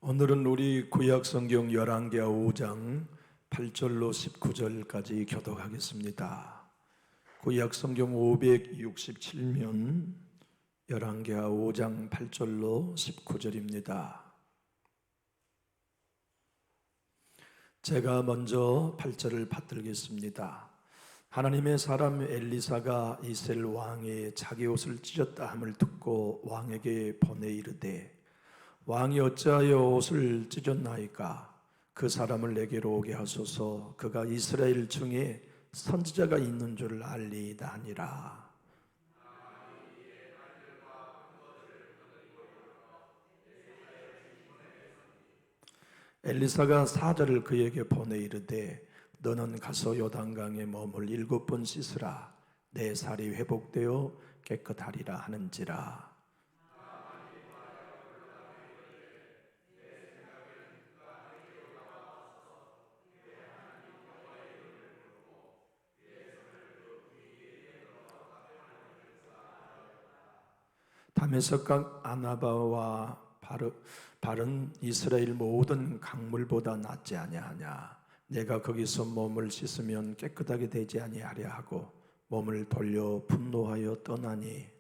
오늘은 우리 구약성경 열왕기하 5장 8절로 19절까지 교독하겠습니다. 구약성경 567면 열왕기하 5장 8절로 19절입니다. 제가 먼저 8절을 받들겠습니다. 하나님의 사람 엘리사가 이스라엘 왕이 자기 옷을 찢었다 함을 듣고 왕에게 보내 이르되 왕이 어찌하여 옷을 찢었나이까? 그 사람을 내게로 오게 하소서. 그가 이스라엘 중에 선지자가 있는 줄 알리이다 하니라. 엘리사가 사자를 그에게 보내 이르되 너는 가서 요단강에 몸을 7번 씻으라. 내 살이 회복되어 깨끗하리라 하는지라. 다메섹강 아나바와 발은 이스라엘 모든 강물보다 낫지 아니하냐. 내가 거기서 몸을 씻으면 깨끗하게 되지 아니하랴 하고 몸을 돌려 분노하여 떠나니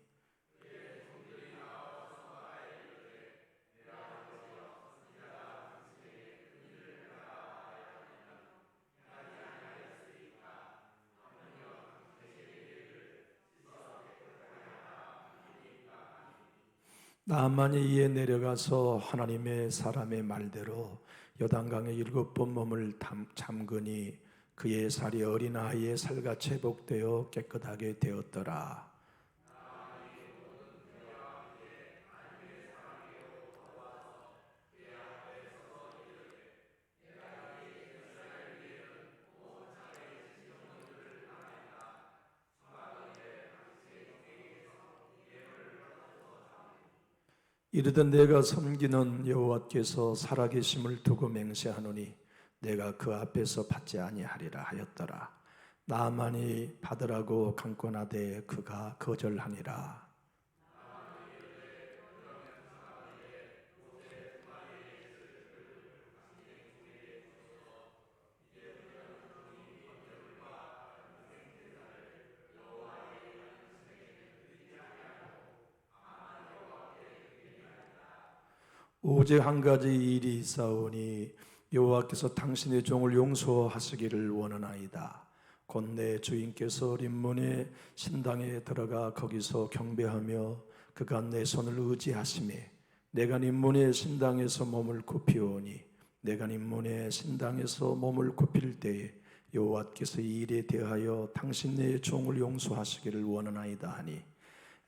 나만이 이에 내려가서 하나님의 사람의 말대로 요단강에 7번 몸을 잠그니 그의 살이 어린아이의 살같이 회복되어 깨끗하게 되었더라. 이르던 내가 섬기는 여호와께서 살아계심을 두고 맹세하노니 내가 그 앞에서 받지 아니하리라 하였더라. 나만이 받으라고 강권하되 그가 거절하니라. 오직 한 가지 일이 있사오니 여호와께서 당신의 종을 용서하시기를 원하나이다. 곧 내 주인께서 림몬의 신당에 들어가 거기서 경배하며 그가 내 손을 의지하시매 내가 림몬의 신당에서 몸을 굽히오니 내가 림몬의 신당에서 몸을 굽힐 때에 여호와께서 이 일에 대하여 당신의 종을 용서하시기를 원하나이다 하니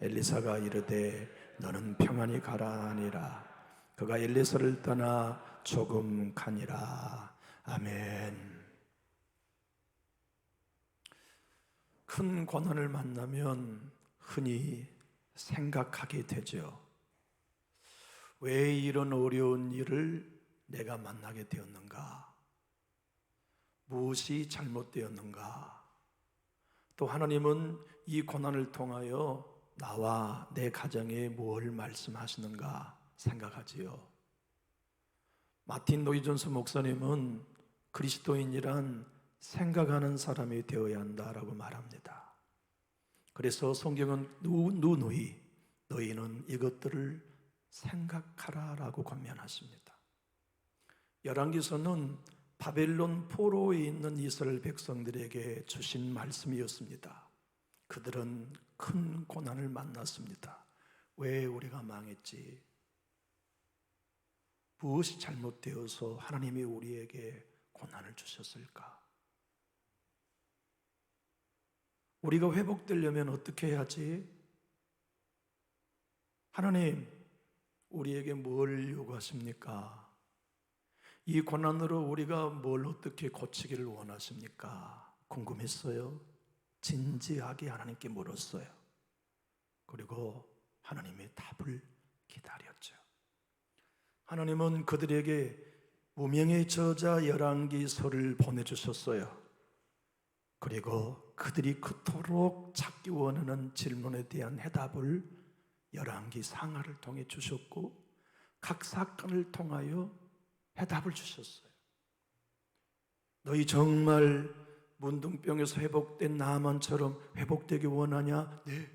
엘리사가 이르되 너는 평안히 가라 하니라. 그가 엘리사를 떠나 조금 가니라. 아멘. 큰 고난을 만나면 흔히 생각하게 되죠. 왜 이런 어려운 일을 내가 만나게 되었는가? 무엇이 잘못되었는가? 또 하나님은 이 고난을 통하여 나와 내 가정에 뭘 말씀하시는가 생각하지요. 마틴 노이존스 목사님은 그리스도인이란 생각하는 사람이 되어야 한다라고 말합니다. 그래서 성경은 누누이 너희는 이것들을 생각하라라고 권면하십니다. 열왕기서는 바벨론 포로에 있는 이스라엘 백성들에게 주신 말씀이었습니다. 그들은 큰 고난을 만났습니다. 왜 우리가 망했지? 무엇이 잘못되어서 하나님이 우리에게 고난을 주셨을까? 우리가 회복되려면 어떻게 해야지? 하나님, 우리에게 뭘 요구하십니까? 이 고난으로 우리가 뭘 어떻게 고치기를 원하십니까? 궁금했어요. 진지하게 하나님께 물었어요. 그리고 하나님의 답을 기다렸죠. 하나님은 그들에게 무명의 저자 열왕기서를 보내주셨어요. 그리고 그들이 그토록 찾기 원하는 질문에 대한 해답을 열왕기 상하를 통해 주셨고 각 사건을 통하여 해답을 주셨어요. 너희 정말 문둥병에서 회복된 나만처럼 회복되기 원하냐? 네.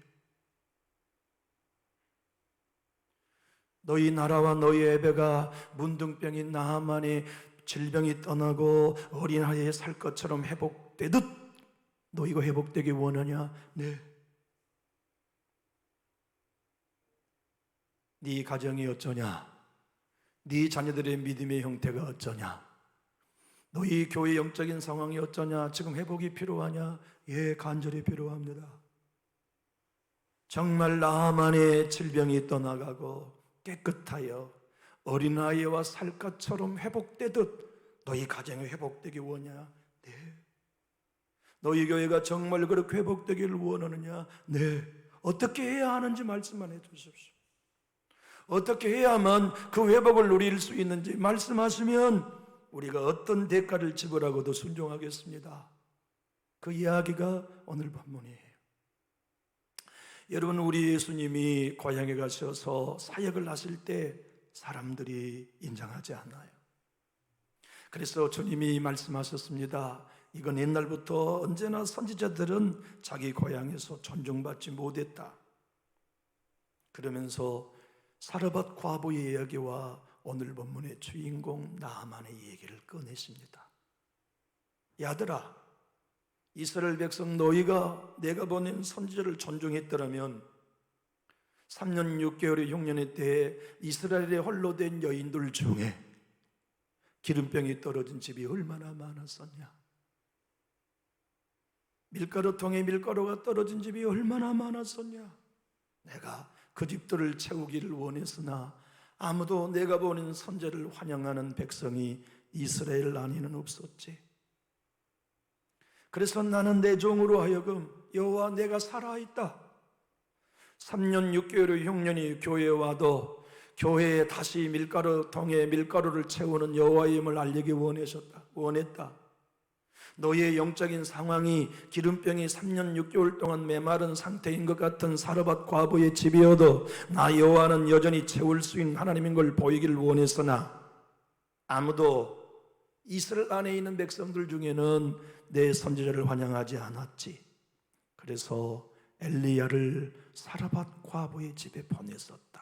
너희 나라와 너희 애베가 문둥병인 나만의 질병이 떠나고 어린아이에 살 것처럼 회복되듯 너희가 회복되기 원하냐? 네. 네 가정이 어쩌냐? 네 자녀들의 믿음의 형태가 어쩌냐? 너희 교회 영적인 상황이 어쩌냐? 지금 회복이 필요하냐? 예, 간절히 필요합니다. 정말 나만의 질병이 떠나가고 깨끗하여 어린아이와 살 것처럼 회복되듯 너희 가정이 회복되기 원하냐? 네. 너희 교회가 정말 그렇게 회복되기를 원하느냐? 네. 어떻게 해야 하는지 말씀만 해 주십시오. 어떻게 해야만 그 회복을 누릴 수 있는지 말씀하시면 우리가 어떤 대가를 지불하고도 순종하겠습니다. 그 이야기가 오늘 본문이에요. 여러분, 우리 예수님이 고향에 가셔서 사역을 하실 때 사람들이 인정하지 않아요. 그래서 주님이 말씀하셨습니다. 이건 옛날부터 언제나 선지자들은 자기 고향에서 존중받지 못했다. 그러면서 사르밧 과부의 이야기와 오늘 본문의 주인공 나아만의 얘기를 꺼내십니다. 야들아, 이스라엘 백성 너희가 내가 보낸 선지자를 존중했더라면 3년 6개월의 흉년의 때에 이스라엘에 홀로 된 여인들 중에 기름병이 떨어진 집이 얼마나 많았었냐? 밀가루통에 밀가루가 떨어진 집이 얼마나 많았었냐? 내가 그 집들을 채우기를 원했으나 아무도 내가 보낸 선지자를 환영하는 백성이 이스라엘 안에는 없었지. 그래서 나는 내 종으로 하여금 여호와 내가 살아있다. 3년 6개월의 흉년이 교회에 와도 교회에 다시 밀가루통에 밀가루를 채우는 여호와의 힘을 알리기 원했다. 너희의 영적인 상황이 기름병이 3년 6개월 동안 메마른 상태인 것 같은 사르밧 과부의 집이어도 나 여호와는 여전히 채울 수 있는 하나님인 걸 보이기를 원했으나 아무도 이스라엘 안에 있는 백성들 중에는 내 선지자를 환영하지 않았지. 그래서 엘리야를 사르밧 과부의 집에 보냈었다.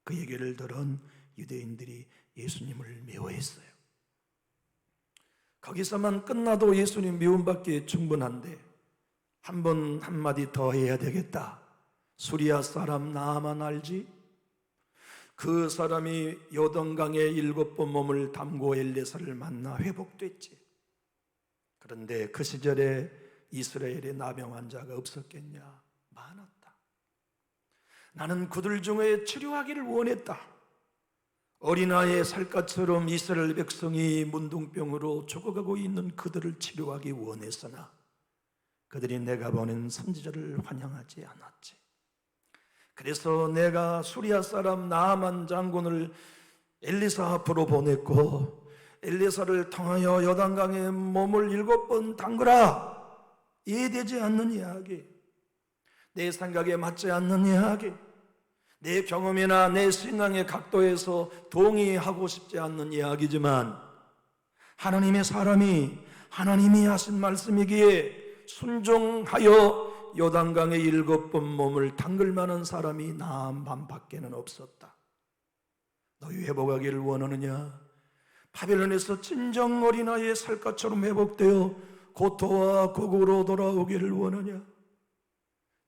그 얘기를 들은 유대인들이 예수님을 미워했어요. 거기서만 끝나도 예수님 미움받기에 충분한데 한 번 한마디 더 해야 되겠다. 수리아 사람 나아만 알지? 그 사람이 요단강에 7번 몸을 담고 엘리사를 만나 회복됐지. 그런데 그 시절에 이스라엘에 나병 환자가 없었겠냐? 많았다. 나는 그들 중에 치료하기를 원했다. 어린아이의 살갗처럼 이스라엘 백성이 문둥병으로 죽어가고 있는 그들을 치료하기 원했으나 그들이 내가 보낸 선지자를 환영하지 않았지. 그래서 내가 수리아 사람 나아만 장군을 엘리사 앞으로 보냈고 엘리사를 통하여 요단강에 몸을 7번 담그라. 이해되지 않는 이야기, 내 생각에 맞지 않는 이야기, 내 경험이나 내 신앙의 각도에서 동의하고 싶지 않는 이야기지만 하나님의 사람이 하나님이 하신 말씀이기에 순종하여 요단강에 7번 몸을 담글 만한 사람이 나암반 밖에는 없었다. 너희 회복하기를 원하느냐? 바벨론에서 진정 어린아이의 살갗처럼 회복되어 고토와 고국으로 돌아오기를 원하냐?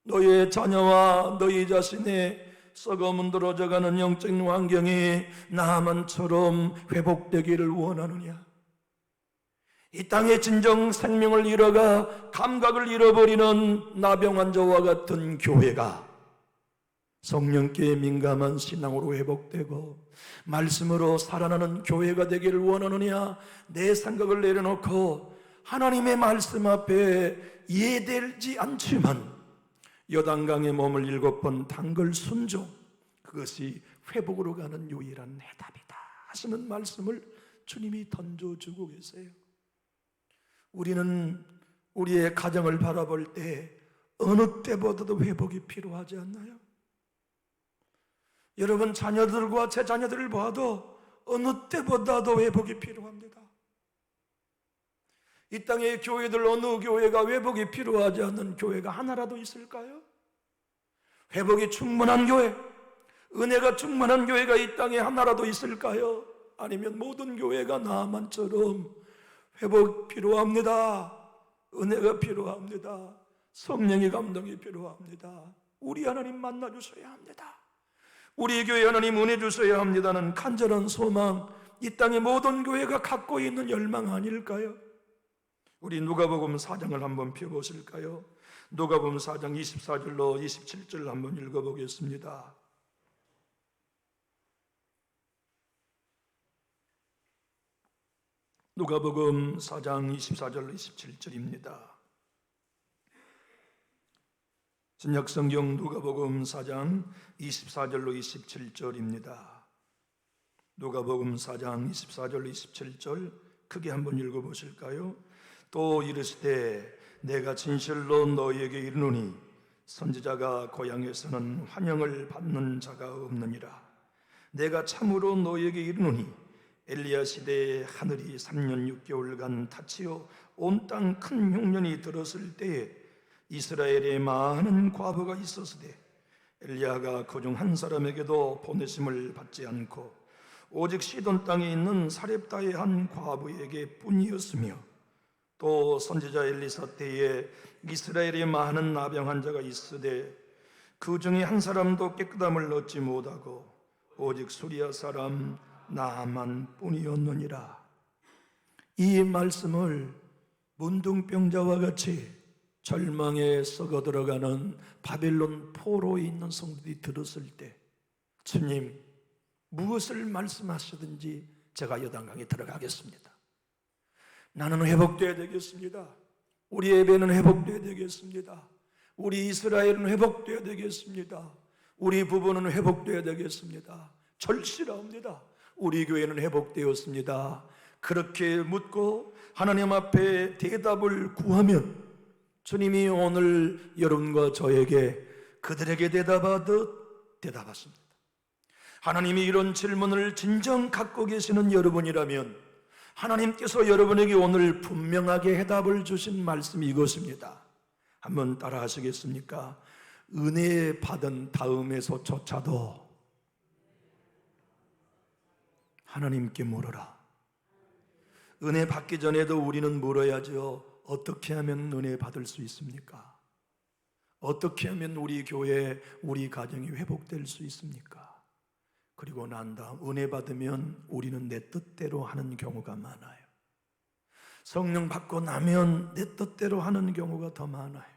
너희의 자녀와 너희 자신의 썩어 문드러져가는 영적인 환경이 나만처럼 회복되기를 원하느냐? 이 땅의 진정 생명을 잃어가 감각을 잃어버리는 나병 환자와 같은 교회가 성령께 민감한 신앙으로 회복되고 말씀으로 살아나는 교회가 되기를 원하느냐? 내 생각을 내려놓고 하나님의 말씀 앞에 이해되지 않지만 요단강의 몸을 7번 담글 순종, 그것이 회복으로 가는 유일한 해답이다 하시는 말씀을 주님이 던져주고 계세요. 우리는 우리의 가정을 바라볼 때 어느 때보다도 회복이 필요하지 않나요? 여러분 자녀들과 제 자녀들을 봐도 어느 때보다도 회복이 필요합니다. 이 땅의 교회들 어느 교회가 회복이 필요하지 않는 교회가 하나라도 있을까요? 회복이 충만한 교회, 은혜가 충만한 교회가 이 땅에 하나라도 있을까요? 아니면 모든 교회가 나만처럼 회복 필요합니다. 은혜가 필요합니다. 성령의 감동이 필요합니다. 우리 하나님 만나주셔야 합니다. 우리 교회 하나님 은혜 주셔야 합니다는 간절한 소망, 이 땅의 모든 교회가 갖고 있는 열망 아닐까요? 우리 누가복음 4장을 한번 펴보실까요? 누가복음 4장 24절로 27절 한번 읽어보겠습니다. 누가복음 4장 24절로 27절입니다. 신약성경 누가복음 4장 24절로 27절입니다. 누가복음 4장 24절로 27절 크게 한번 읽어보실까요? 또 이르시되 내가 진실로 너희에게 이르노니 선지자가 고향에서는 환영을 받는 자가 없느니라. 내가 참으로 너희에게 이르노니 엘리야 시대에 하늘이 3년 6개월간 닫히어 온 땅 큰 흉년이 들었을 때에 이스라엘에 많은 과부가 있었으되 엘리야가 그중 한 사람에게도 보내심을 받지 않고 오직 시돈 땅에 있는 사렙다의 한 과부에게 뿐이었으며 또 선지자 엘리사 때에 이스라엘에 많은 나병 환자가 있으되 그 중에 한 사람도 깨끗함을 얻지 못하고 오직 수리아 사람 나만 뿐이었느니라. 이 말씀을 문둥병자와 같이 절망에 썩어 들어가는 바벨론 포로에 있는 성도들이 들었을 때 주님 무엇을 말씀하시든지 제가 요단강에 들어가겠습니다. 나는 회복되어야 되겠습니다. 우리 예배는 회복되어야 되겠습니다. 우리 이스라엘은 회복되어야 되겠습니다. 우리 부부는 회복되어야 되겠습니다. 절실합니다. 우리 교회는 회복되었습니다. 그렇게 묻고 하나님 앞에 대답을 구하면 주님이 오늘 여러분과 저에게 그들에게 대답하듯 대답하십니다. 하나님이 이런 질문을 진정 갖고 계시는 여러분이라면 하나님께서 여러분에게 오늘 분명하게 해답을 주신 말씀이 이것입니다. 한번 따라 하시겠습니까? 은혜 받은 다음에서조차도 하나님께 물어라. 은혜 받기 전에도 우리는 물어야죠. 어떻게 하면 은혜 받을 수 있습니까? 어떻게 하면 우리 교회, 우리 가정이 회복될 수 있습니까? 그리고 난 다음 은혜 받으면 우리는 내 뜻대로 하는 경우가 많아요. 성령 받고 나면 내 뜻대로 하는 경우가 더 많아요.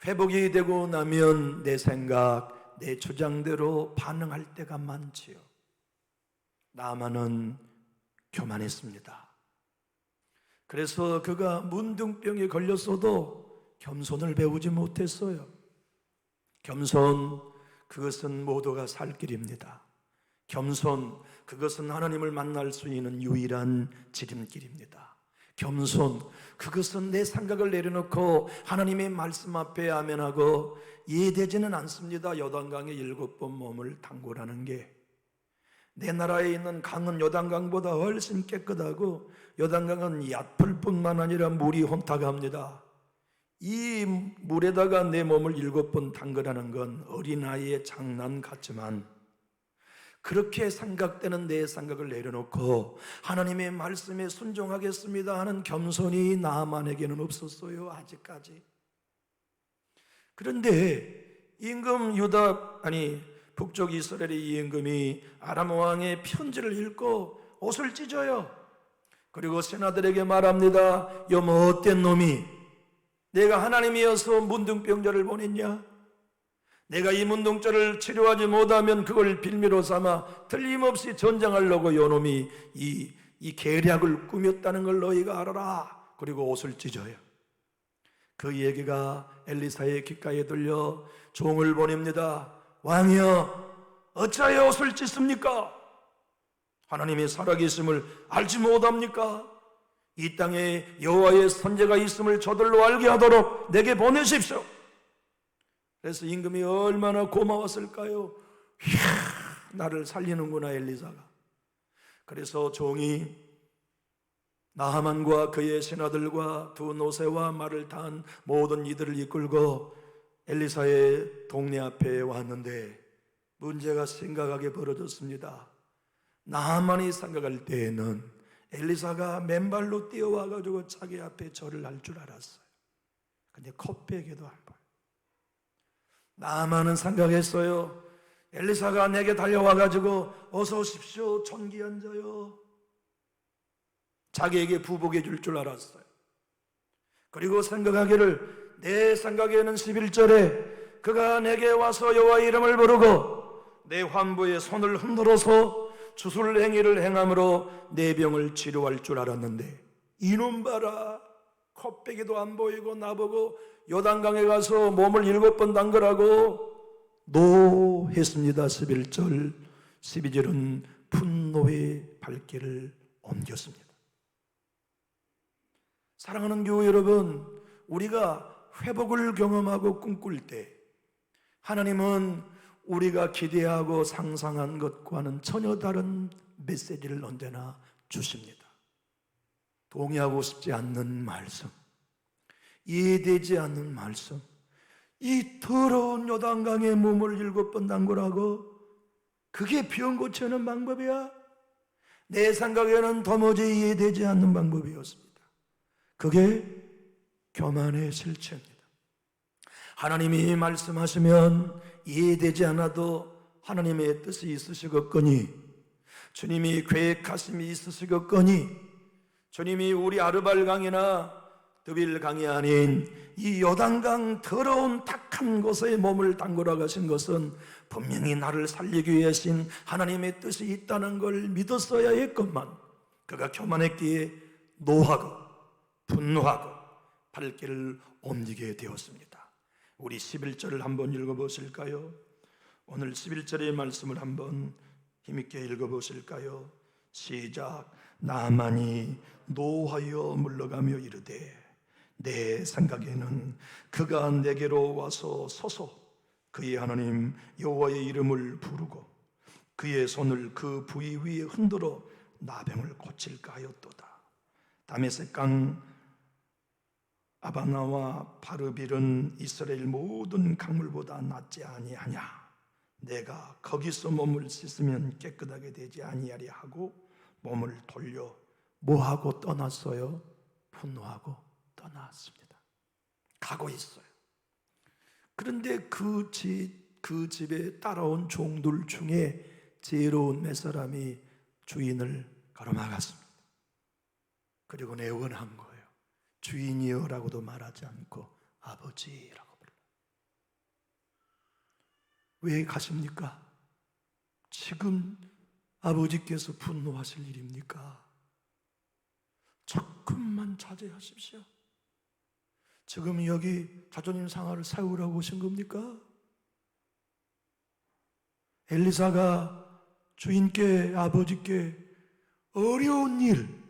회복이 되고 나면 내 생각, 내 주장대로 반응할 때가 많지요. 나만은 교만했습니다. 그래서 그가 문둥병에 걸렸어도 겸손을 배우지 못했어요. 겸손, 그것은 모두가 살 길입니다. 겸손, 그것은 하나님을 만날 수 있는 유일한 지름길입니다. 겸손, 그것은 내 생각을 내려놓고 하나님의 말씀 앞에 아멘하고 이해되지는 않습니다. 요단강에 7번 몸을 담그라는 게. 내 나라에 있는 강은 요단강보다 훨씬 깨끗하고 요단강은 얕을 뿐만 아니라 물이 혼탁합니다. 이 물에다가 내 몸을 7번 담그라는 건 어린아이의 장난 같지만 그렇게 생각되는 내 생각을 내려놓고 하나님의 말씀에 순종하겠습니다 하는 겸손이 나만에게는 없었어요. 아직까지. 그런데 북쪽 이스라엘의 임금이 아람 왕의 편지를 읽고 옷을 찢어요. 그리고 세나들에게 말합니다. 요 못된 놈이 내가 하나님이어서 문둥병자를 보냈냐? 내가 이 문둥자를 치료하지 못하면 그걸 빌미로 삼아 틀림없이 전쟁하려고 요 놈이 이 계략을 꾸몄다는 걸 너희가 알아라. 그리고 옷을 찢어요. 그 얘기가 엘리사의 귓가에 들려 종을 보냅니다. 왕이여, 어찌하여 옷을 찢습니까? 하나님의 살아계심을 알지 못합니까? 이 땅에 여호와의 선지자가 있음을 저들로 알게 하도록 내게 보내십시오. 그래서 임금이 얼마나 고마웠을까요? 이야, 나를 살리는구나 엘리사가. 그래서 종이 나하만과 그의 신하들과 두 노새와 말을 탄 모든 이들을 이끌고 엘리사의 동네 앞에 왔는데 문제가 심각하게 벌어졌습니다. 나하만이 생각할 때에는 엘리사가 맨발로 뛰어와가지고 자기 앞에 절을 할 줄 알았어요. 근데 코빼기도 안 보여. 나하만은 생각했어요. 엘리사가 내게 달려와가지고 어서 오십시오, 존귀한 자여, 자기에게 부복해 줄 줄 알았어요. 그리고 생각하기를, 내 생각에는 11절에 그가 내게 와서 여호와의 이름을 부르고 내 환부에 손을 흔들어서 주술 행위를 행함으로 내 병을 치료할 줄 알았는데 이놈 봐라, 코빼기도 안 보이고 나보고 요단강에 가서 몸을 7번 담그라고 노했습니다. 11절, 12절은 분노의 발길을 옮겼습니다. 사랑하는 교회 여러분, 우리가 회복을 경험하고 꿈꿀 때 하나님은 우리가 기대하고 상상한 것과는 전혀 다른 메시지를 언제나 주십니다. 동의하고 싶지 않는 말씀, 이해되지 않는 말씀, 이 더러운 요단강에 몸을 7번 담그라고, 그게 병 고치는 방법이야? 내 생각에는 도무지 이해되지 않는 방법이었습니다. 그게 교만의 실체입니다. 하나님이 말씀하시면 이해되지 않아도 하나님의 뜻이 있으시겠거니, 주님이 계획하심이 있으시겠거니, 주님이 우리 아르발강이나 드빌강이 아닌 이 요단강 더러운 탁한 곳에 몸을 담그러 가신 것은 분명히 나를 살리기 위하신 하나님의 뜻이 있다는 걸 믿었어야 했건만, 그가 교만했기에 노하고 분노하고 발길을 옮기게 되었습니다. 우리 11절을 한번 읽어보실까요? 오늘 11절의 말씀을 한번 힘있게 읽어보실까요? 시작. 나하만이 노하여 물러가며 이르되 내 생각에는 그가 내게로 와서 서서 그의 하나님 여호와의 이름을 부르고 그의 손을 그 부위 위에 흔들어 나병을 고칠까 하였도다. 다메섹강 아바나와 바르빌은 이스라엘 모든 강물보다 낫지 아니하냐? 내가 거기서 몸을 씻으면 깨끗하게 되지 아니하리 하고 몸을 돌려 뭐하고 떠났어요? 분노하고 떠났습니다. 가고 있어요. 그런데 그 집에 따라온 종들 중에 지혜로운 몇 사람이 주인을 가로막았습니다. 그리고 내원한 거예요. 주인이여라고도 말하지 않고 아버지라고 불러요. 왜 가십니까? 지금 아버지께서 분노하실 일입니까? 조금만 자제하십시오. 지금 여기 자존심 상하를 세우라고 오신 겁니까? 엘리사가 주인께, 아버지께 어려운 일을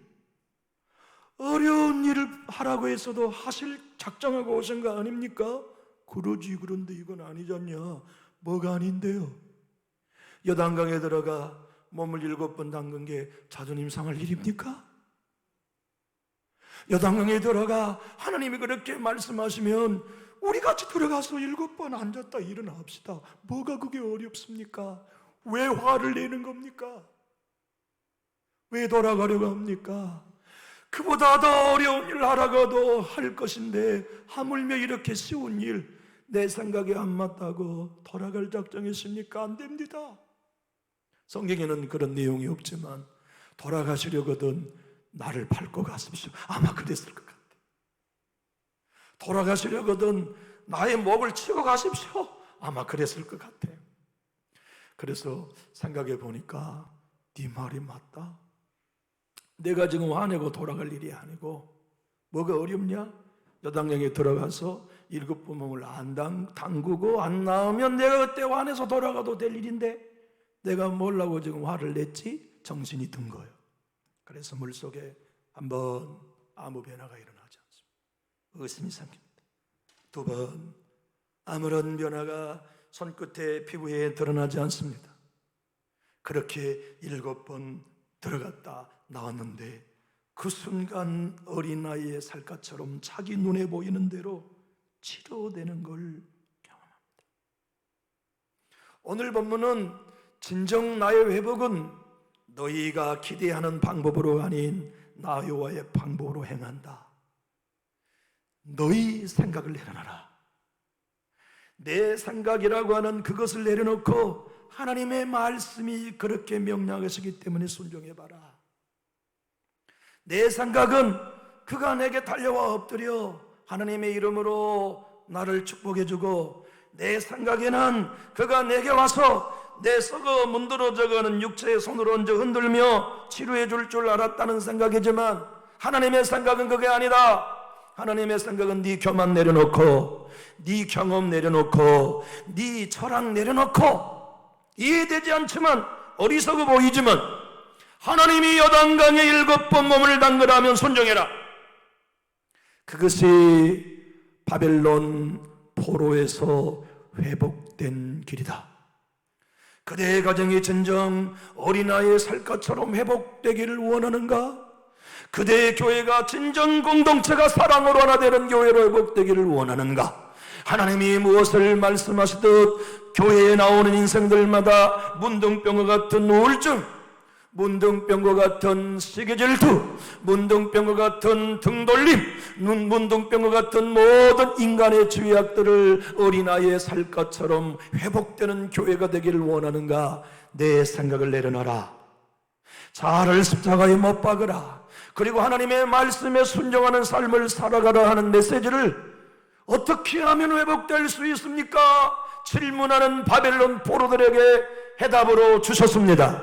하라고 했어도 하실 작정하고 오신 거 아닙니까? 그러지. 그런데 이건 아니잖냐. 뭐가 아닌데요? 요단강에 들어가 몸을 7번 담근 게 자존심 상할 일입니까? 요단강에 들어가 하나님이 그렇게 말씀하시면 우리 같이 들어가서 7번 앉았다 일어납시다. 뭐가 그게 어렵습니까? 왜 화를 내는 겁니까? 왜 돌아가려고 합니까? 그보다 더 어려운 일 하라고도 할 것인데 하물며 이렇게 쉬운 일, 내 생각에 안 맞다고 돌아갈 작정이십니까? 안 됩니다. 성경에는 그런 내용이 없지만 돌아가시려거든 나를 밟고 가십시오. 아마 그랬을 것 같아요. 돌아가시려거든 나의 목을 치고 가십시오. 아마 그랬을 것 같아요. 그래서 생각해 보니까 네 말이 맞다. 내가 지금 화내고 돌아갈 일이 아니고 뭐가 어렵냐? 요단강에 들어가서 7번 몸을 안 담그고 안 나오면 내가 그때 화내서 돌아가도 될 일인데 내가 뭐라고 지금 화를 냈지? 정신이 든 거예요. 그래서 물속에 한번 아무 변화가 일어나지 않습니다. 의심이 생깁니다. 2번 아무런 변화가 손끝에 피부에 드러나지 않습니다. 그렇게 7번 들어갔다 나왔는데 그 순간 어린아이의 살갗처럼 자기 눈에 보이는 대로 치료되는 걸 경험합니다. 오늘 본문은 진정 나의 회복은 너희가 기대하는 방법으로 아닌 나 여호와의 방법으로 행한다. 너희 생각을 내려놔라. 내 생각이라고 하는 그것을 내려놓고 하나님의 말씀이 그렇게 명령하시기 때문에 순종해봐라. 내 생각은 그가 내게 달려와 엎드려 하나님의 이름으로 나를 축복해주고, 내 생각에는 그가 내게 와서 내 썩어 문드러져가는 육체의 손으로 얹어 흔들며 치료해 줄 줄 알았다는 생각이지만, 하나님의 생각은 그게 아니다. 하나님의 생각은 네 교만 내려놓고, 네 경험 내려놓고, 네 철학 내려놓고, 이해되지 않지만 어리석어 보이지만 하나님이 요단강에 7번 몸을 담그라면 순종해라. 그것이 바벨론 포로에서 회복된 길이다. 그대의 가정이 진정 어린아이의 살갗처럼 회복되기를 원하는가? 그대의 교회가 진정 공동체가 사랑으로 하나 되는 교회로 회복되기를 원하는가? 하나님이 무엇을 말씀하시듯 교회에 나오는 인생들마다 문둥병과 같은 우울증, 문둥병과 같은 시기질투, 문둥병과 같은 등돌림, 문둥병과 같은 모든 인간의 죄악들을 어린아이의 살갗처럼 회복되는 교회가 되기를 원하는가? 내 생각을 내려놔라. 자아를 십자가에 못 박으라. 그리고 하나님의 말씀에 순종하는 삶을 살아가라 하는 메시지를 어떻게 하면 회복될 수 있습니까? 질문하는 바벨론 포로들에게 해답으로 주셨습니다.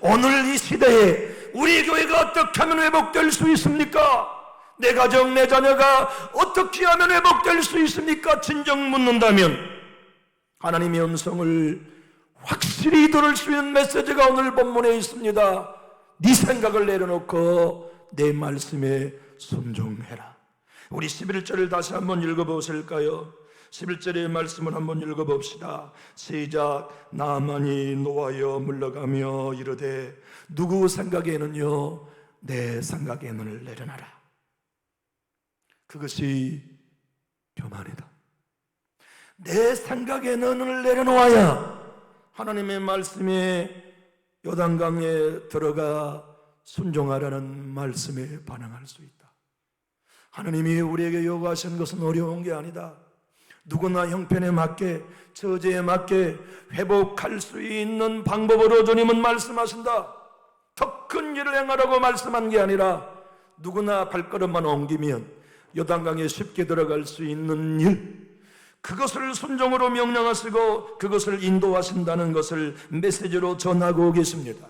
오늘 이 시대에 우리 교회가 어떻게 하면 회복될 수 있습니까? 내 가정, 내 자녀가 어떻게 하면 회복될 수 있습니까? 진정 묻는다면 하나님의 음성을 확실히 들을 수 있는 메시지가 오늘 본문에 있습니다. 네 생각을 내려놓고 내 말씀에 순종해라. 우리 11절을 다시 한번 읽어보실까요? 11절의 말씀을 한번 읽어봅시다. 시작. 나만이 노하여 물러가며 이르되 누구 생각에는요 내 생각에 눈을 내려놔라. 그것이 교만이다. 내 생각에 눈을 내려놓아야 하나님의 말씀에 요단강에 들어가 순종하라는 말씀에 반응할 수 있다. 하나님이 우리에게 요구하시는 것은 어려운 게 아니다. 누구나 형편에 맞게, 처지에 맞게 회복할 수 있는 방법으로 주님은 말씀하신다. 더 큰 일을 행하라고 말씀한 게 아니라 누구나 발걸음만 옮기면 요단강에 쉽게 들어갈 수 있는 일, 그것을 순종으로 명령하시고 그것을 인도하신다는 것을 메시지로 전하고 계십니다.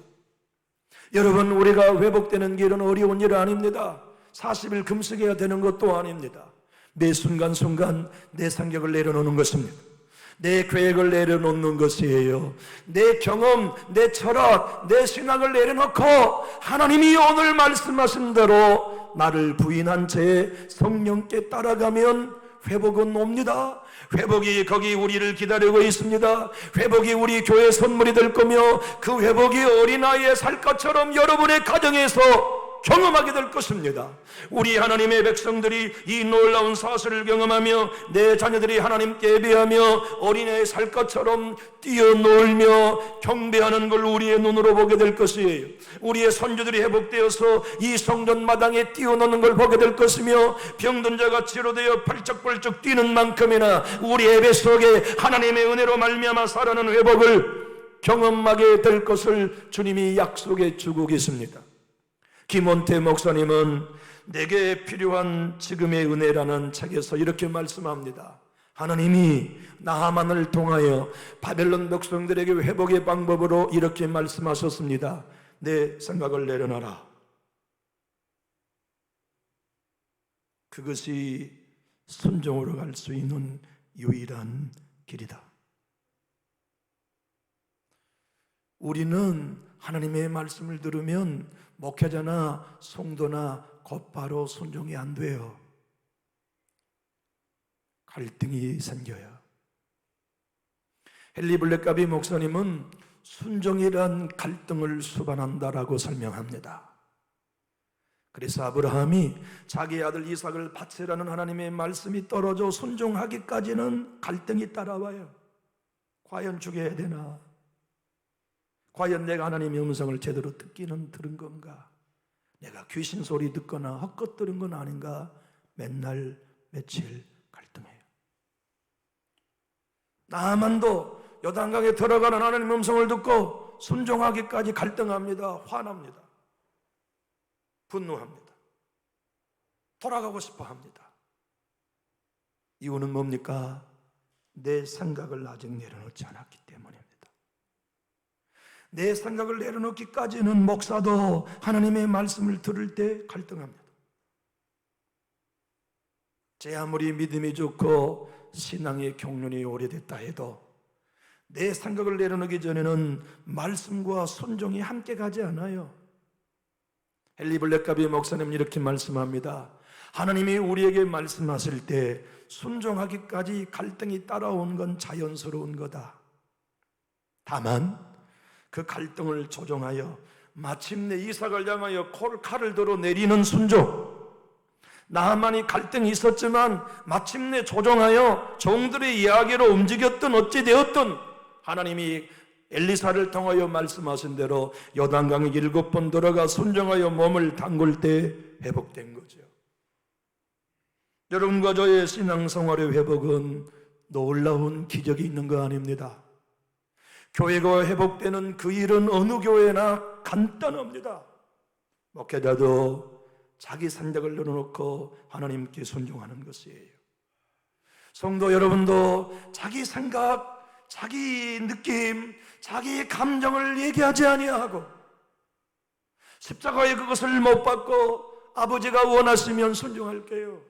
여러분, 우리가 회복되는 길은 어려운 일 아닙니다. 40일 금식해야 되는 것도 아닙니다. 매 순간순간 내 생각을 내려놓는 것입니다. 내 계획을 내려놓는 것이에요. 내 경험, 내 철학, 내 신앙을 내려놓고 하나님이 오늘 말씀하신 대로 나를 부인한 채 성령께 따라가면 회복은 옵니다. 회복이 거기 우리를 기다리고 있습니다. 회복이 우리 교회 선물이 될 거며 그 회복이 어린아이의 살갗처럼 여러분의 가정에서 경험하게 될 것입니다. 우리 하나님의 백성들이 이 놀라운 사실을 경험하며 내 자녀들이 하나님께 예배하며 어린애의 살갗처럼 뛰어놀며 경배하는 걸 우리의 눈으로 보게 될 것이에요. 우리의 손주들이 회복되어서 이 성전 마당에 뛰어노는 걸 보게 될 것이며 병든 자가 치료되어 벌쩍벌쩍 뛰는 만큼이나 우리 예배 속에 하나님의 은혜로 말미암아 살아나는 회복을 경험하게 될 것을 주님이 약속해 주고 계십니다. 김원태 목사님은 내게 필요한 지금의 은혜라는 책에서 이렇게 말씀합니다. 하나님이 나하만을 통하여 바벨론 백성들에게 회복의 방법으로 이렇게 말씀하셨습니다. 내 생각을 내려놔라. 그것이 순종으로 갈 수 있는 유일한 길이다. 우리는 하나님의 말씀을 들으면 목회자나 성도나 곧바로 순종이 안 돼요. 갈등이 생겨요. 헨리 블랙가비 목사님은 순종이란 갈등을 수반한다라고 설명합니다. 그래서 아브라함이 자기 아들 이삭을 바치라는 하나님의 말씀이 떨어져 순종하기까지는 갈등이 따라와요. 과연 죽여야 되나? 과연 내가 하나님의 음성을 제대로 듣기는 들은 건가? 내가 귀신 소리 듣거나 헛것 들은 건 아닌가? 맨날 며칠 갈등해요. 나만도 요단강에 들어가는 하나님의 음성을 듣고 순종하기까지 갈등합니다. 화납니다. 분노합니다. 돌아가고 싶어 합니다. 이유는 뭡니까? 내 생각을 아직 내려놓지 않았기 때문입니다. 내 생각을 내려놓기까지는 목사도 하나님의 말씀을 들을 때 갈등합니다. 제 아무리 믿음이 좋고 신앙의 경륜이 오래됐다 해도 내 생각을 내려놓기 전에는 말씀과 순종이 함께 가지 않아요. 헨리 블랙가비 목사님 이렇게 말씀합니다. 하나님이 우리에게 말씀하실 때 순종하기까지 갈등이 따라온 건 자연스러운 거다. 다만 그 갈등을 조정하여 마침내 이삭을 향하여 칼을 들어 내리는 순종, 나만이 갈등이 있었지만 마침내 조정하여 종들의 이야기로 움직였던 어찌 되었든 하나님이 엘리사를 통하여 말씀하신 대로 요단강에 7번 들어가 순종하여 몸을 담글 때 회복된 거죠. 여러분과 저의 신앙생활의 회복은 놀라운 기적이 있는 거 아닙니다. 교회가 회복되는 그 일은 어느 교회나 간단합니다. 목회자도 자기 생각을 내려놓고 하나님께 순종하는 것이에요. 성도 여러분도 자기 생각, 자기 느낌, 자기 감정을 얘기하지 아니하고 십자가에 그것을 못 받고 아버지가 원하시면 순종할게요.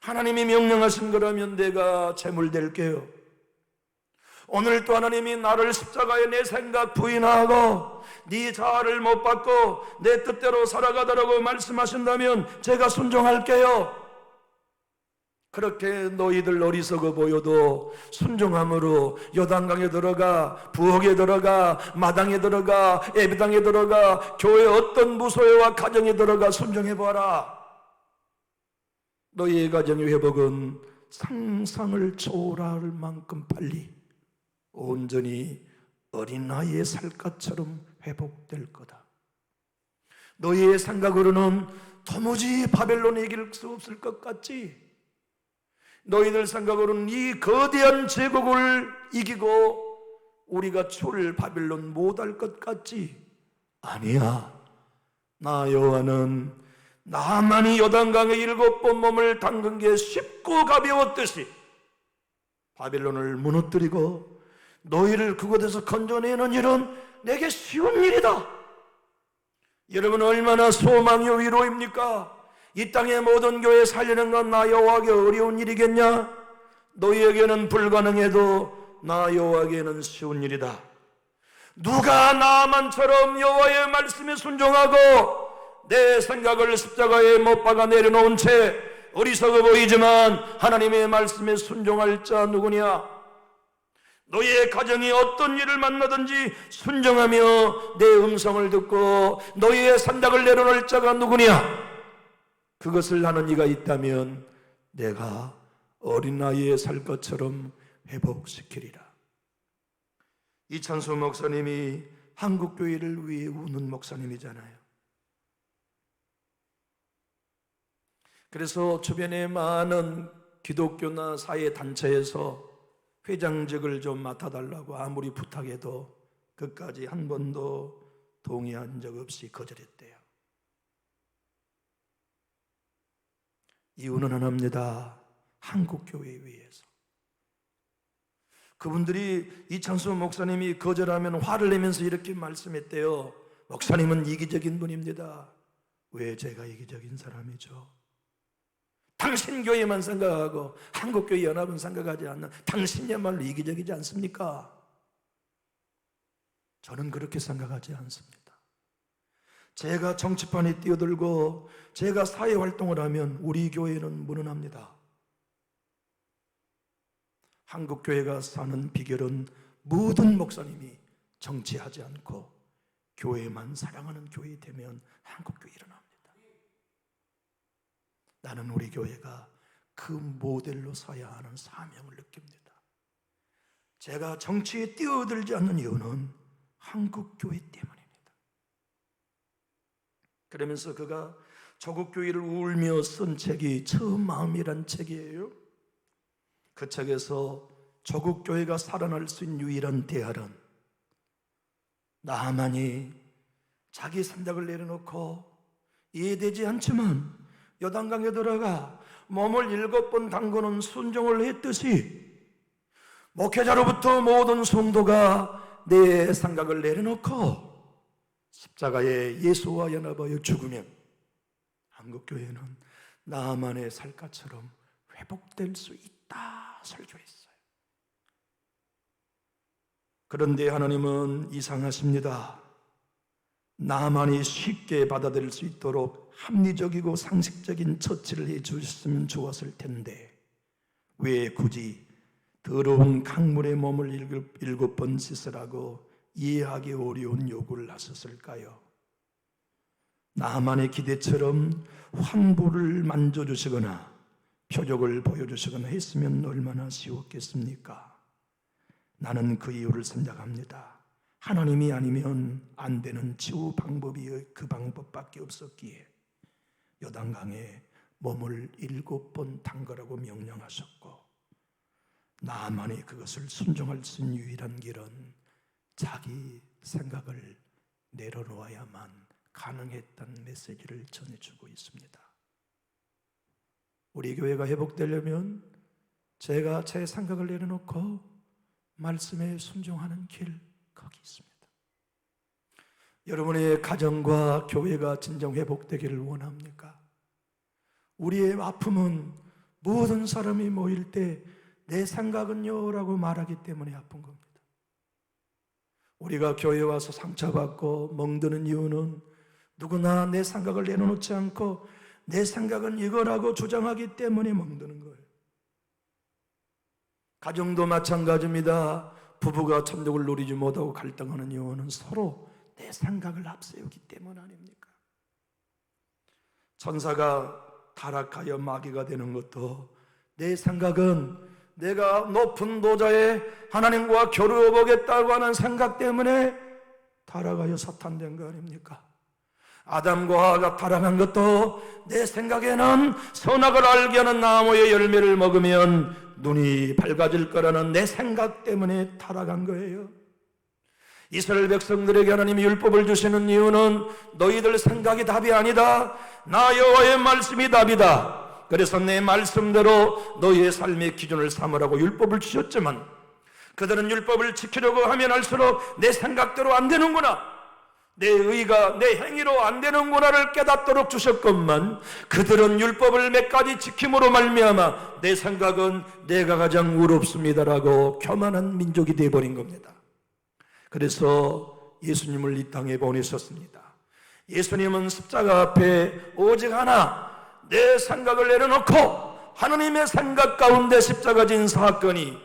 하나님이 명령하신 거라면 내가 제물될게요. 오늘 또 하나님이 나를 십자가에 내 생각 부인하고 네 자아를 못 받고 내 뜻대로 살아가더라고 말씀하신다면 제가 순종할게요. 그렇게 너희들 어리석어 보여도 순종함으로 요단강에 들어가, 부엌에 들어가, 마당에 들어가, 예배당에 들어가, 교회 어떤 무소회와 가정에 들어가 순종해봐라. 너희의 가정의 회복은 상상을 초월할 만큼 빨리 온전히 어린아이의 살갗처럼 회복될 거다. 너희의 생각으로는 도무지 바벨론을 이길 수 없을 것 같지? 너희들 생각으로는 이 거대한 제국을 이기고 우리가 출 바벨론 못할 것 같지? 아니야. 나 여호와는 나만이 요단강에 7번 몸을 담근 게 쉽고 가벼웠듯이 바벨론을 무너뜨리고 너희를 그곳에서 건져내는 일은 내게 쉬운 일이다. 여러분 얼마나 소망이 위로입니까? 이 땅의 모든 교회 살리는 건 나 여호와에게 어려운 일이겠냐? 너희에게는 불가능해도 나 여호와에게는 쉬운 일이다. 누가 나만처럼 여호와의 말씀에 순종하고 내 생각을 십자가에 못 박아 내려놓은 채 어리석어 보이지만 하나님의 말씀에 순종할 자 누구냐? 너희의 가정이 어떤 일을 만나든지 순종하며 내 음성을 듣고 너희의 생각을 내려놓을 자가 누구냐? 그것을 하는 이가 있다면 내가 어린아이의 살 것처럼 회복시키리라. 이찬수 목사님이 한국교회를 위해 우는 목사님이잖아요. 그래서 주변에 많은 기독교나 사회단체에서 회장직을 좀 맡아달라고 아무리 부탁해도 그까지 한 번도 동의한 적 없이 거절했대요. 이유는 하나입니다. 한국교회에 위해서. 그분들이 이찬수 목사님이 거절하면 화를 내면서 이렇게 말씀했대요. 목사님은 이기적인 분입니다. 왜 제가 이기적인 사람이죠? 당신 교회만 생각하고 한국교회 연합은 생각하지 않는 당신이야말로 이기적이지 않습니까? 저는 그렇게 생각하지 않습니다. 제가 정치판에 뛰어들고 제가 사회활동을 하면 우리 교회는 무능합니다. 한국교회가 사는 비결은 모든 목사님이 정치하지 않고 교회만 사랑하는 교회 되면 한국교회 일어납니다. 나는 우리 교회가 그 모델로 서야 하는 사명을 느낍니다. 제가 정치에 뛰어들지 않는 이유는 한국교회 때문입니다. 그러면서 그가 조국교회를 울며 쓴 책이 처음 마음이란 책이에요. 그 책에서 조국교회가 살아날 수 있는 유일한 대안은 나만이 자기 생각을 내려놓고 이해되지 않지만 요단강에 들어가 몸을 7번 담그는 순종을 했듯이 목회자로부터 모든 성도가 내 생각을 내려놓고 십자가에 예수와 연합하여 죽으면 한국교회는 나만의 살갗처럼 회복될 수 있다 설교했어요. 그런데 하나님은 이상하십니다. 나만이 쉽게 받아들일 수 있도록 합리적이고 상식적인 처치를 해주셨으면 좋았을 텐데 왜 굳이 더러운 강물에 몸을 7번 씻으라고 이해하기 어려운 요구를 하셨을까요? 나만의 기대처럼 환부를 만져주시거나 표적을 보여주시거나 했으면 얼마나 쉬웠겠습니까? 나는 그 이유를 생각합니다. 하나님이 아니면 안 되는 치유 방법이 그 방법밖에 없었기에 요단강에 몸을 7번 담그라고 명령하셨고 나만이 그것을 순종할 수 있는 유일한 길은 자기 생각을 내려놓아야만 가능했다는 메시지를 전해주고 있습니다. 우리 교회가 회복되려면 제가 제 생각을 내려놓고 말씀에 순종하는 길 거기 있습니다. 여러분의 가정과 교회가 진정 회복되기를 원합니까? 우리의 아픔은 모든 사람이 모일 때 내 생각은요 라고 말하기 때문에 아픈 겁니다. 우리가 교회에 와서 상처받고 멍드는 이유는 누구나 내 생각을 내려놓지 않고 내 생각은 이거라고 주장하기 때문에 멍드는 거예요. 가정도 마찬가지입니다. 부부가 천국을 누리지 못하고 갈등하는 이유는 서로 내 생각을 앞세우기 때문 아닙니까? 천사가 타락하여 마귀가 되는 것도 내 생각은 내가 높은 보좌에 하나님과 겨루어 보겠다고 하는 생각 때문에 타락하여 사탄된 거 아닙니까? 아담과 하와가 타락한 것도 내 생각에는 선악을 알게 하는 나무의 열매를 먹으면 눈이 밝아질 거라는 내 생각 때문에 타락한 거예요. 이스라엘 백성들에게 하나님이 율법을 주시는 이유는 너희들 생각이 답이 아니다. 나 여호와의 말씀이 답이다. 그래서 내 말씀대로 너희의 삶의 기준을 삼으라고 율법을 주셨지만 그들은 율법을 지키려고 하면 할수록 내 생각대로 안 되는구나, 내 의가 내 행위로 안 되는구나를 깨닫도록 주셨건만 그들은 율법을 몇 가지 지킴으로 말미암아 내 생각은 내가 가장 의롭습니다라고 교만한 민족이 되어버린 겁니다. 그래서 예수님을 이 땅에 보내셨습니다. 예수님은 십자가 앞에 오직 하나 내 생각을 내려놓고 하나님의 생각 가운데 십자가 진 사건이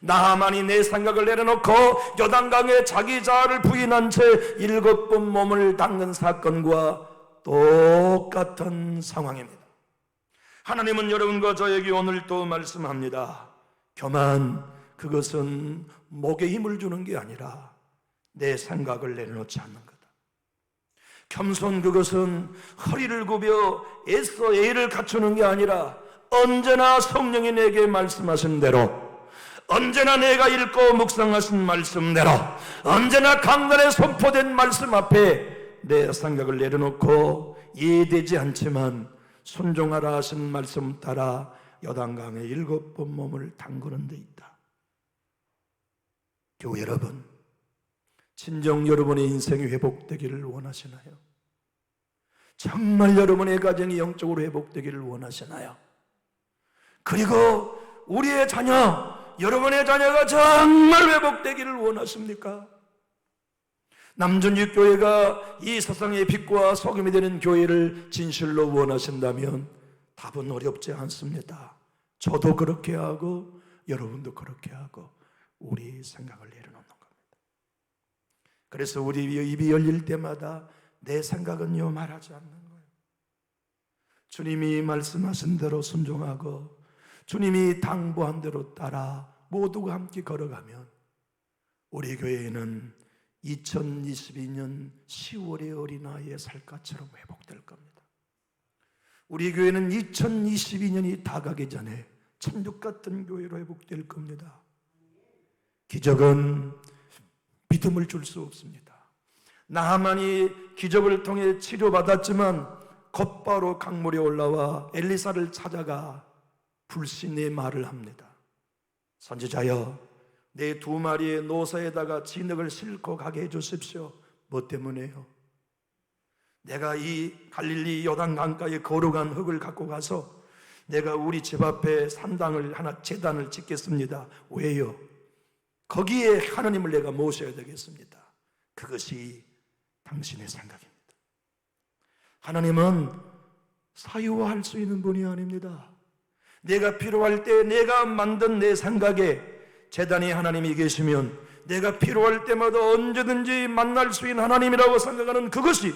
나만이 내 생각을 내려놓고 요단강에 자기 자아를 부인한 채 7번 몸을 닦는 사건과 똑같은 상황입니다. 하나님은 여러분과 저에게 오늘 또 말씀합니다. 교만, 그것은 목에 힘을 주는 게 아니라 내 생각을 내려놓지 않는 거다. 겸손, 그것은 허리를 굽여 애써 예의를 갖추는 게 아니라 언제나 성령이 내게 말씀하신 대로, 언제나 내가 읽고 묵상하신 말씀대로, 언제나 강단에 선포된 말씀 앞에 내 생각을 내려놓고 이해되지 않지만 순종하라 하신 말씀 따라 요단강에 7번 몸을 담그는 데 있다. 교회 여러분, 진정 여러분의 인생이 회복되기를 원하시나요? 정말 여러분의 가정이 영적으로 회복되기를 원하시나요? 그리고 우리의 자녀, 여러분의 자녀가 정말 회복되기를 원하십니까? 남전육교회가 이 세상의 빛과 소금이 되는 교회를 진실로 원하신다면 답은 어렵지 않습니다. 저도 그렇게 하고 여러분도 그렇게 하고 우리 생각을 내려놓는 겁니다. 그래서 우리 입이 열릴 때마다 내 생각은요 말하지 않는 거예요. 주님이 말씀하신 대로 순종하고 주님이 당부한 대로 따라 모두가 함께 걸어가면 우리 교회에는 2022년 10월의 어린아이의 살갗처럼 회복될 겁니다. 우리 교회는 2022년이 다가기 전에 천국 같은 교회로 회복될 겁니다. 기적은 믿음을 줄 수 없습니다. 나하만이 기적을 통해 치료받았지만 곧바로 강물에 올라와 엘리사를 찾아가 불신의 말을 합니다. 선지자여, 내 2마리의 노사에다가 진흙을 싣고 가게 해주십시오. 뭐 때문에요? 내가 이 갈릴리 요단강가에 거룩한 흙을 갖고 가서 내가 우리 집 앞에 산당을 하나 제단을 짓겠습니다. 왜요? 거기에 하나님을 내가 모셔야 되겠습니다. 그것이 당신의 생각입니다. 하나님은 사유화할 수 있는 분이 아닙니다. 내가 필요할 때 내가 만든 내 생각에 제단에 하나님이 계시면 내가 필요할 때마다 언제든지 만날 수 있는 하나님이라고 생각하는 그것이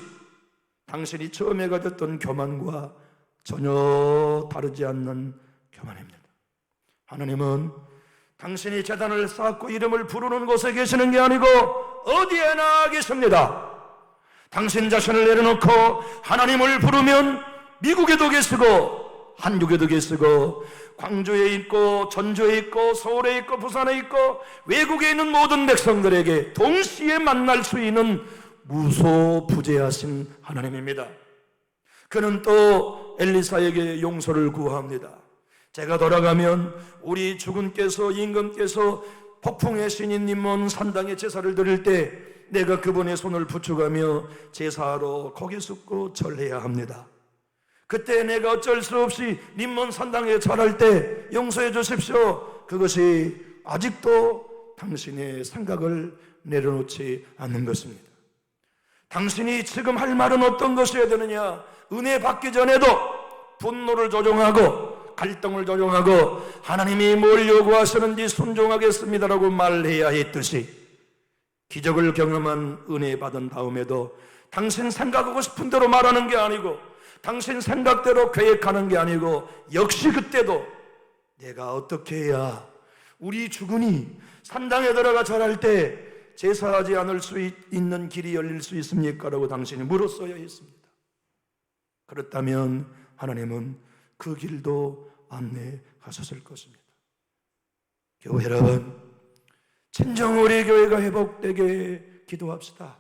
당신이 처음에 가졌던 교만과 전혀 다르지 않는 교만입니다. 하나님은 당신이 제단을 쌓고 이름을 부르는 곳에 계시는 게 아니고 어디에나 계십니다. 당신 자신을 내려놓고 하나님을 부르면 미국에도 계시고 한국에도 계시고 광주에 있고 전주에 있고 서울에 있고 부산에 있고 외국에 있는 모든 백성들에게 동시에 만날 수 있는 무소부재하신 하나님입니다. 그는 또 엘리사에게 용서를 구합니다. 제가 돌아가면 우리 주군께서 임금께서 폭풍의 신인 님몬 산당에 제사를 드릴 때 내가 그분의 손을 부축하며 제사하러 고개 숙고 절해야 합니다. 그때 내가 어쩔 수 없이 님몬 산당에 절할 때 용서해 주십시오. 그것이 아직도 당신의 생각을 내려놓지 않는 것입니다. 당신이 지금 할 말은 어떤 것이어야 되느냐? 은혜 받기 전에도 분노를 조정하고 갈등을 조정하고 하나님이 뭘 요구하시는지 순종하겠습니다라고 말해야 했듯이 기적을 경험한 은혜 받은 다음에도 당신 생각하고 싶은 대로 말하는 게 아니고 당신 생각대로 계획하는 게 아니고 역시 그때도 내가 어떻게 해야 우리 주군이 산당에 들어가 절할 때 제사하지 않을 수 있는 길이 열릴 수 있습니까? 라고 당신이 물었어야 했습니다. 그렇다면 하나님은 그 길도 안내하셨을 것입니다. 교회 여러분, 진정 우리 교회가 회복되게 기도합시다.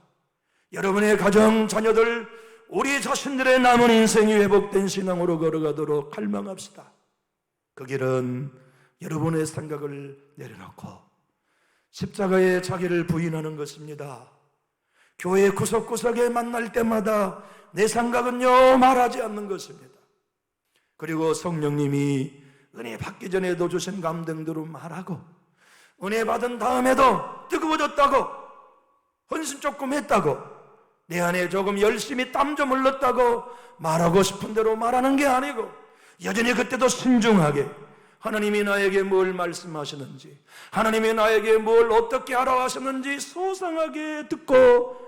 여러분의 가정, 자녀들, 우리 자신들의 남은 인생이 회복된 신앙으로 걸어가도록 갈망합시다. 그 길은 여러분의 생각을 내려놓고 십자가에 자기를 부인하는 것입니다. 교회 구석구석에 만날 때마다 내 생각은요 말하지 않는 것입니다. 그리고 성령님이 은혜 받기 전에도 주신 감동대로 말하고 은혜 받은 다음에도 뜨거워졌다고 헌신 조금 했다고 내 안에 조금 열심히 땀 좀 흘렀다고 말하고 싶은 대로 말하는 게 아니고 여전히 그때도 신중하게 하나님이 나에게 뭘 말씀하시는지 하나님이 나에게 뭘 어떻게 하라 하셨는지 소상하게 듣고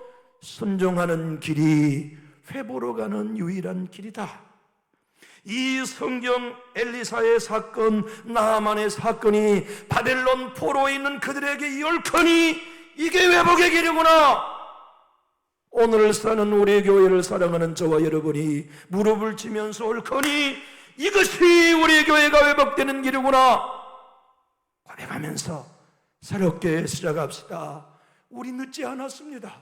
순종하는 길이 회복으로 가는 유일한 길이다. 이 성경 엘리사의 사건, 나하만의 사건이 바벨론 포로에 있는 그들에게 열커니 이게 회복의 길이구나. 오늘 사는 우리 교회를 사랑하는 저와 여러분이 무릎을 치면서 옳거니 이것이 우리 교회가 회복되는 길이구나 고백하면서 새롭게 시작합시다. 우리 늦지 않았습니다.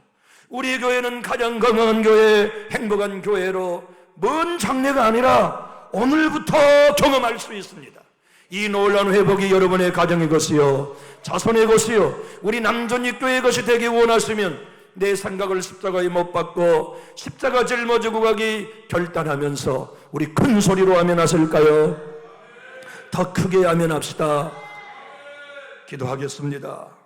우리 교회는 가장 건강한 교회, 행복한 교회로 먼 장래가 아니라 오늘부터 경험할 수 있습니다. 이 놀라운 회복이 여러분의 가정의 것이요 자손의 것이요 우리 남존익교회의 것이 되기 원하시면 내 생각을 십자가에 못 박고 십자가 짊어지고 가기 결단하면서 우리 큰 소리로 아멘하실까요? 더 크게 아멘합시다. 기도하겠습니다.